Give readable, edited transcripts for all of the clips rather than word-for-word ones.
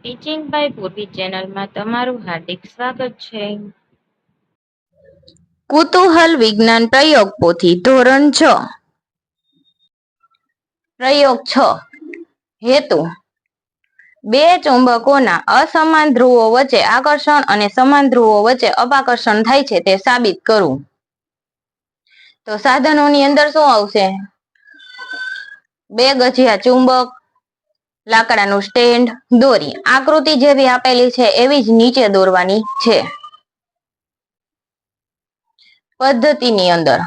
Teaching by પૂર્વી ચેનલમાં તમારું હાર્દિક સ્વાગત છે. કુતૂહલ વિજ્ઞાન પ્રયોગ પોથી ધોરણ 6. પ્રયોગ 6. હેતુ: બે ચુંબકોના અસમાન ધ્રુવો વચ્ચે આકર્ષણ અને સમાન ધ્રુવો વચ્ચે અપાકર્ષણ થાય છે તે સાબિત કરવું. તો સાધનોની અંદર શું આવશે? બે ગજિયા ચુંબક, લાકડાનું સ્ટેન્ડ, દોરી. આકૃતિ જેવી આપેલી છે એવી જ નીચે દોરવાની છે. પદ્ધતિની અંદર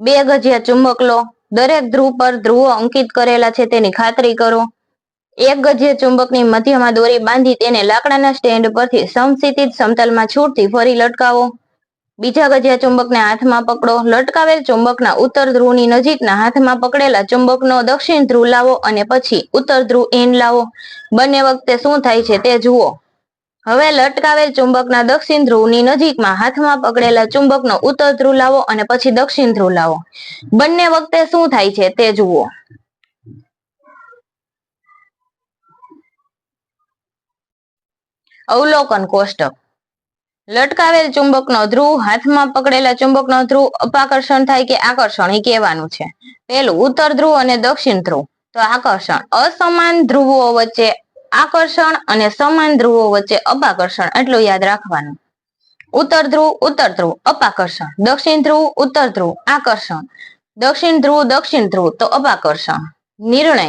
બે ગજિયા ચુંબક લો, દરેક ધ્રુવ પર ધ્રુવો અંકિત કરેલા છે તેની ખાતરી કરો. એક ગજિયા ચુંબકની મધ્યમાં દોરી બાંધી તેને લાકડાના સ્ટેન્ડ પરથી સમસ્થિત સમતલમાં છૂટથી ફરી લટકાવો. બીજા ગજિયા ચુંબકને હાથમાં પકડો. લટકાવેલ ચુંબકના ઉત્તર ધ્રુવની નજીકના હાથમાં પકડેલા ચુંબકનો દક્ષિણ ધ્રુવ લાવો અને પછી ઉત્તર ધ્રુવ એન લાવો. બંને વખતે શું થાય છે તે જુઓ. હવે લટકાવેલ ચુંબકના દક્ષિણ ધ્રુવની નજીકમાં હાથમાં પકડેલા ચુંબકનો ઉત્તર ધ્રુવ લાવો અને પછી દક્ષિણ ધ્રુવ લાવો. બંને વખતે શું થાય છે તે જુઓ. અવલોકન કોષ્ટક. લટકાવેલ ચુંબકનો ધ્રુવ, હાથમાં પકડેલા ચુંબકનો ધ્રુવ, અપાકર્ષણ થાય કે આકર્ષણ એ કહેવાનું છે. પહેલું, ઉત્તર ધ્રુવ અને દક્ષિણ ધ્રુવ. તો આકર્ષણ. અસમાન ધ્રુવો વચ્ચે આકર્ષણ અને સમાન ધ્રુવો વચ્ચે અપાકર્ષણ, એટલું યાદ રાખવાનું. ઉત્તર ધ્રુવ અપાકર્ષણ, દક્ષિણ ધ્રુવ ઉત્તર ધ્રુવ આકર્ષણ, દક્ષિણ ધ્રુવ તો અપાકર્ષણ. નિર્ણય: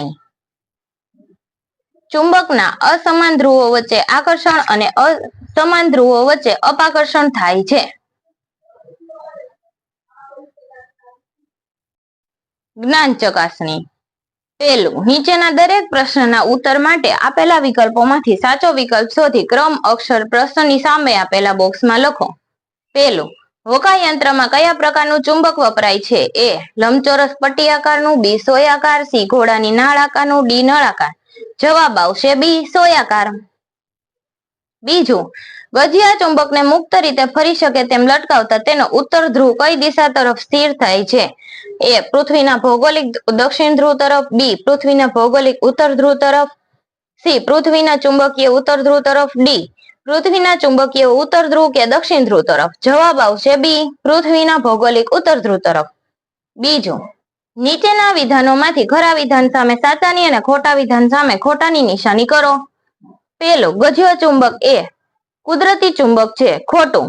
ચુંબકના અસમાન ધ્રુવો વચ્ચે આકર્ષણ અને સમાન ધ્રુવો વચ્ચે અપાકર્ષણ થાય છે. જ્ઞાન ચકાસણી. પહેલું, નીચેના દરેક પ્રશ્નના ઉત્તર માટે આપેલા વિકલ્પોમાંથી સાચો વિકલ્પ શોધી ક્રમ અક્ષર પ્રશ્નની સામે આપેલા બોક્સમાં લખો. પહેલું, હોકાયંત્રમાં કયા પ્રકારનું ચુંબક વપરાય છે? એ. લંબચોરસ પટ્ટી આકારનું, બી. સોયાકાર, સી. ઘોડાની નાળ આકારનું, ડી. નળાકાર. જવાબ આવશે બી. સોયાકાર. બીજું, ગજિયા ચુંબકને મુક્ત રીતે ફરી શકે તેમ લટકાવતા તેનો ઉત્તર ધ્રુવ કઈ દિશા તરફ સ્થિર થાય છે? એ. પૃથ્વીના ભૌગોલિક દક્ષિણ ધ્રુવ તરફ, બી. પૃથ્વીના ભૌગોલિક ઉત્તર ધ્રુવ તરફ, સી. પૃથ્વીના ચુંબકીય ઉત્તર ધ્રુવ તરફ, ડી. પૃથ્વીના ચુંબકીય ઉત્તર ધ્રુવ કે દક્ષિણ ધ્રુવ તરફ. જવાબ આવશે બી. પૃથ્વીના ભૌગોલિક ઉત્તર ધ્રુવ તરફ. બીજું, નીચેના વિધાનોમાંથી ખરા વિધાન સામે સાચાની અને ખોટા વિધાન સામે ખોટાની નિશાની કરો. પહેલું, ગજિયો ચુંબક એ કુદરતી ચુંબક છે. ખોટું.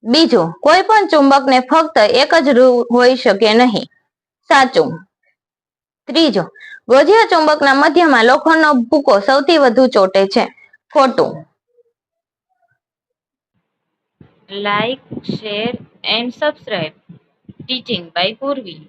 બીજું, કોઈ પણ ચુંબકને ફક્ત એક જ ધ્રુવ હોઈ શકે નહીં. સાચું. ત્રીજું, ગજિયા ચુંબકના મધ્યમાં લોખંડનો ભૂકો સૌથી વધુ ચોટે છે. ખોટું. Like, share and subscribe. Teaching by પૂર્વી.